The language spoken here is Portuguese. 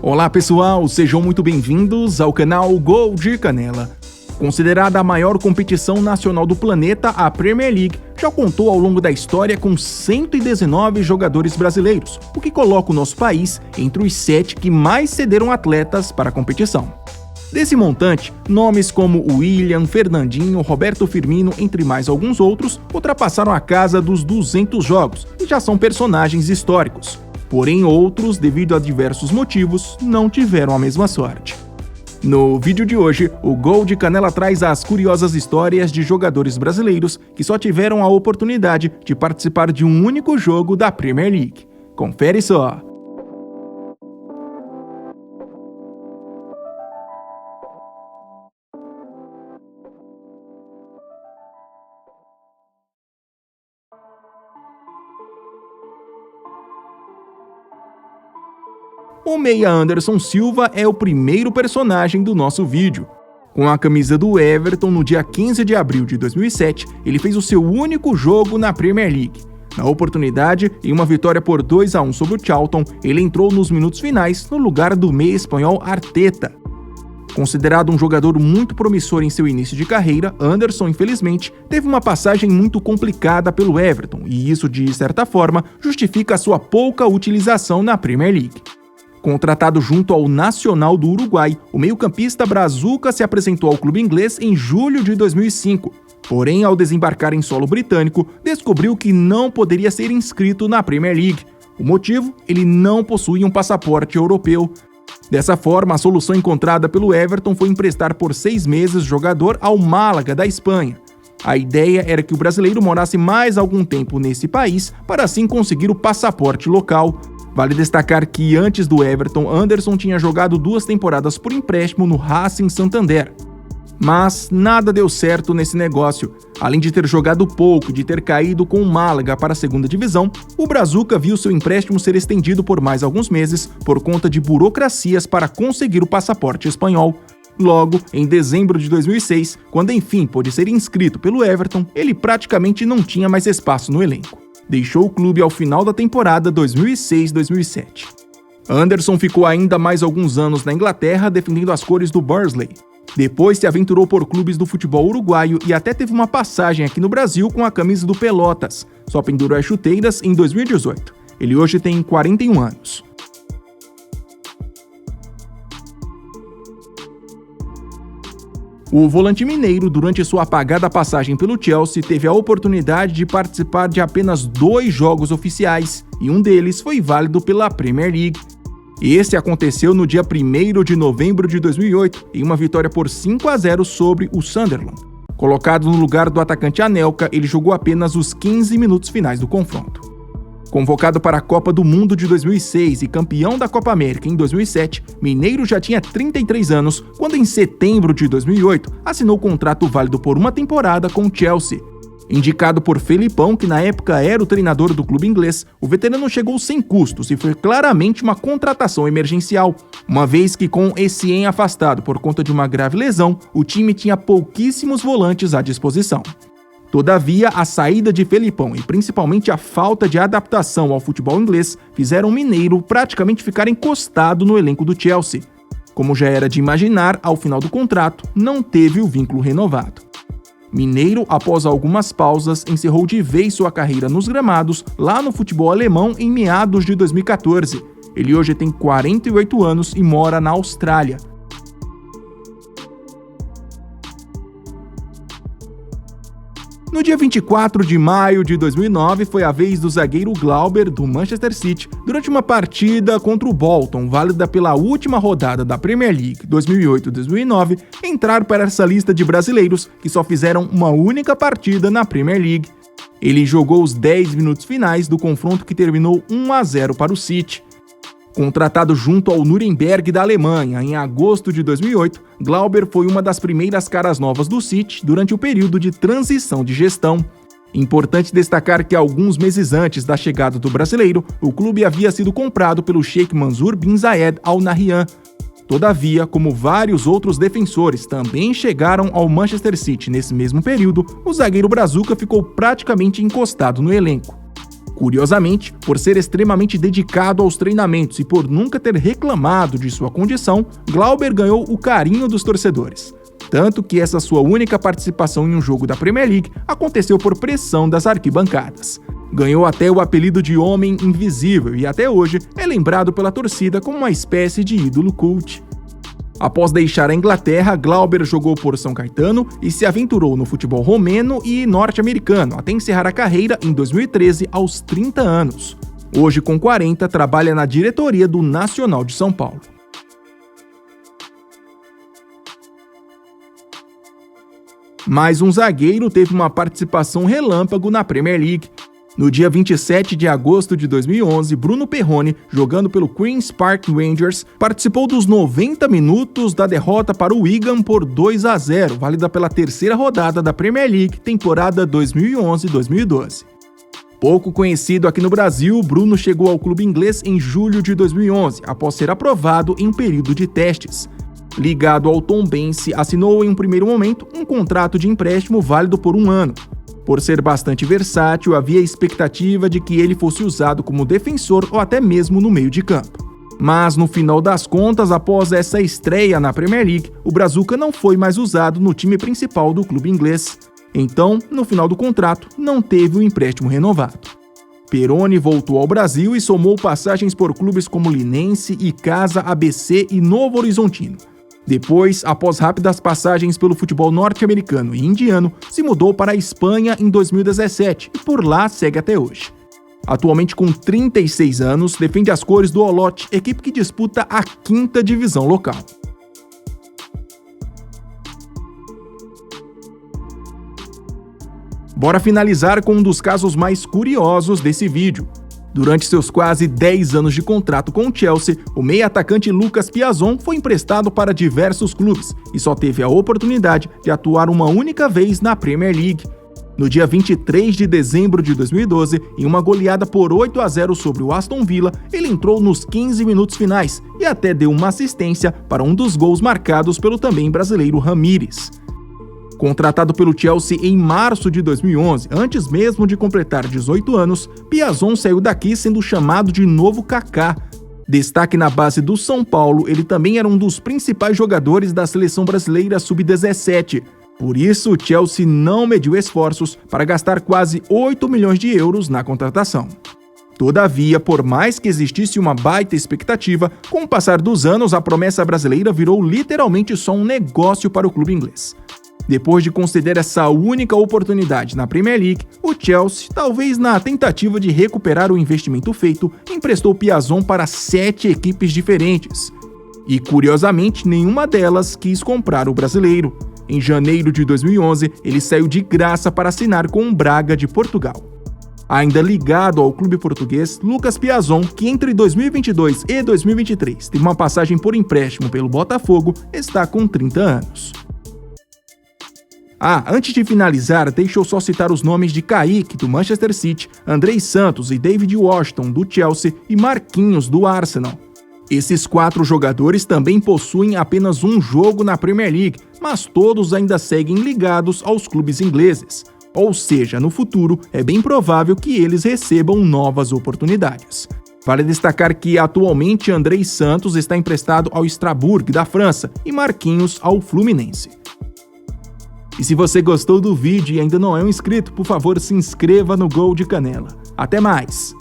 Olá pessoal, sejam muito bem-vindos ao canal Gol de Canela. Considerada a maior competição nacional do planeta, a Premier League já contou ao longo da história com 119 jogadores brasileiros, o que coloca o nosso país entre os 7 que mais cederam atletas para a competição. Desse montante, nomes como William, Fernandinho, Roberto Firmino, entre mais alguns outros, ultrapassaram a casa dos 200 jogos e já são personagens históricos. Porém, outros, devido a diversos motivos, não tiveram a mesma sorte. No vídeo de hoje, o Gol de Canela traz as curiosas histórias de jogadores brasileiros que só tiveram a oportunidade de participar de um único jogo da Premier League. Confere só! O meia Anderson Silva é o primeiro personagem do nosso vídeo. Com a camisa do Everton, no dia 15 de abril de 2007, ele fez o seu único jogo na Premier League. Na oportunidade, em uma vitória por 2-1 sobre o Charlton, ele entrou nos minutos finais no lugar do meia espanhol Arteta. Considerado um jogador muito promissor em seu início de carreira, Anderson, infelizmente, teve uma passagem muito complicada pelo Everton, e isso, de certa forma, justifica a sua pouca utilização na Premier League. Contratado junto ao Nacional do Uruguai, o meio-campista brazuca se apresentou ao clube inglês em julho de 2005. Porém, ao desembarcar em solo britânico, descobriu que não poderia ser inscrito na Premier League. O motivo? Ele não possui um passaporte europeu. Dessa forma, a solução encontrada pelo Everton foi emprestar por 6 meses o jogador ao Málaga, da Espanha. A ideia era que o brasileiro morasse mais algum tempo nesse país para assim conseguir o passaporte local. Vale destacar que antes do Everton, Anderson tinha jogado 2 temporadas por empréstimo no Racing Santander. Mas nada deu certo nesse negócio. Além de ter jogado pouco e de ter caído com o Málaga para a segunda divisão, o brazuca viu seu empréstimo ser estendido por mais alguns meses por conta de burocracias para conseguir o passaporte espanhol. Logo, em dezembro de 2006, quando enfim pôde ser inscrito pelo Everton, ele praticamente não tinha mais espaço no elenco. Deixou o clube ao final da temporada 2006-2007. Anderson ficou ainda mais alguns anos na Inglaterra defendendo as cores do Barnsley. Depois se aventurou por clubes do futebol uruguaio e até teve uma passagem aqui no Brasil com a camisa do Pelotas. Só pendurou as chuteiras em 2018. Ele hoje tem 41 anos. O volante mineiro, durante sua apagada passagem pelo Chelsea, teve a oportunidade de participar de apenas 2 jogos oficiais, e um deles foi válido pela Premier League. Esse aconteceu no dia 1º de novembro de 2008, em uma vitória por 5-0 sobre o Sunderland. Colocado no lugar do atacante Anelka, ele jogou apenas os 15 minutos finais do confronto. Convocado para a Copa do Mundo de 2006 e campeão da Copa América em 2007, Mineiro já tinha 33 anos quando, em setembro de 2008, assinou contrato válido por uma temporada com o Chelsea. Indicado por Felipão, que na época era o treinador do clube inglês, o veterano chegou sem custos e foi claramente uma contratação emergencial, uma vez que, com Essien afastado por conta de uma grave lesão, o time tinha pouquíssimos volantes à disposição. Todavia, a saída de Felipão e principalmente a falta de adaptação ao futebol inglês fizeram o Mineiro praticamente ficar encostado no elenco do Chelsea. Como já era de imaginar, ao final do contrato, não teve o vínculo renovado. Mineiro, após algumas pausas, encerrou de vez sua carreira nos gramados lá no futebol alemão em meados de 2014. Ele hoje tem 48 anos e mora na Austrália. No dia 24 de maio de 2009, foi a vez do zagueiro Glauber, do Manchester City, durante uma partida contra o Bolton, válida pela última rodada da Premier League 2008-2009, entrar para essa lista de brasileiros que só fizeram uma única partida na Premier League. Ele jogou os 10 minutos finais do confronto que terminou 1-0 para o City. Contratado junto ao Nuremberg da Alemanha em agosto de 2008, Glauber foi uma das primeiras caras novas do City durante o período de transição de gestão. Importante destacar que alguns meses antes da chegada do brasileiro, o clube havia sido comprado pelo Sheikh Mansour bin Zayed Al Nahyan. Todavia, como vários outros defensores também chegaram ao Manchester City nesse mesmo período, o zagueiro brazuca ficou praticamente encostado no elenco. Curiosamente, por ser extremamente dedicado aos treinamentos e por nunca ter reclamado de sua condição, Glauber ganhou o carinho dos torcedores. Tanto que essa sua única participação em um jogo da Premier League aconteceu por pressão das arquibancadas. Ganhou até o apelido de Homem Invisível e até hoje é lembrado pela torcida como uma espécie de ídolo cult. Após deixar a Inglaterra, Glauber jogou por São Caetano e se aventurou no futebol romeno e norte-americano, até encerrar a carreira em 2013 aos 30 anos. Hoje, com 40, trabalha na diretoria do Nacional de São Paulo. Mais um zagueiro teve uma participação relâmpago na Premier League. No dia 27 de agosto de 2011, Bruno Perrone, jogando pelo Queen's Park Rangers, participou dos 90 minutos da derrota para o Wigan por 2-0, válida pela terceira rodada da Premier League, temporada 2011-2012. Pouco conhecido aqui no Brasil, Bruno chegou ao clube inglês em julho de 2011, após ser aprovado em um período de testes. Ligado ao Tombense, assinou em um primeiro momento um contrato de empréstimo válido por 1 ano. Por ser bastante versátil, havia expectativa de que ele fosse usado como defensor ou até mesmo no meio de campo. Mas no final das contas, após essa estreia na Premier League, o Brazuca não foi mais usado no time principal do clube inglês. Então, no final do contrato, não teve o empréstimo renovado. Perrone voltou ao Brasil e somou passagens por clubes como Linense, Icasa, ABC e Novo Horizontino. Depois, após rápidas passagens pelo futebol norte-americano e indiano, se mudou para a Espanha em 2017 e por lá segue até hoje. Atualmente com 36 anos, defende as cores do Olot, equipe que disputa a 5ª divisão local. Bora finalizar com um dos casos mais curiosos desse vídeo. Durante seus quase 10 anos de contrato com o Chelsea, o meia-atacante Lucas Piazon foi emprestado para diversos clubes e só teve a oportunidade de atuar uma única vez na Premier League. No dia 23 de dezembro de 2012, em uma goleada por 8-0 sobre o Aston Villa, ele entrou nos 15 minutos finais e até deu uma assistência para um dos gols marcados pelo também brasileiro Ramires. Contratado pelo Chelsea em março de 2011, antes mesmo de completar 18 anos, Piazon saiu daqui sendo chamado de novo Kaká. Destaque na base do São Paulo, ele também era um dos principais jogadores da seleção brasileira sub-17. Por isso, o Chelsea não mediu esforços para gastar quase 8 milhões de euros na contratação. Todavia, por mais que existisse uma baita expectativa, com o passar dos anos, a promessa brasileira virou literalmente só um negócio para o clube inglês. Depois de conceder essa única oportunidade na Premier League, o Chelsea, talvez na tentativa de recuperar o investimento feito, emprestou Piazon para 7 equipes diferentes. E, curiosamente, nenhuma delas quis comprar o brasileiro. Em janeiro de 2011, ele saiu de graça para assinar com o Braga de Portugal. Ainda ligado ao clube português, Lucas Piazon, que entre 2022 e 2023 teve uma passagem por empréstimo pelo Botafogo, está com 30 anos. Antes de finalizar, deixa eu só citar os nomes de Kaique, do Manchester City, Andrei Santos e David Washington, do Chelsea, e Marquinhos, do Arsenal. Esses 4 jogadores também possuem apenas um jogo na Premier League, mas todos ainda seguem ligados aos clubes ingleses. Ou seja, no futuro, é bem provável que eles recebam novas oportunidades. Vale destacar que, atualmente, Andrei Santos está emprestado ao Strasbourg, da França, e Marquinhos ao Fluminense. E se você gostou do vídeo e ainda não é um inscrito, por favor, se inscreva no Gol de Canela. Até mais!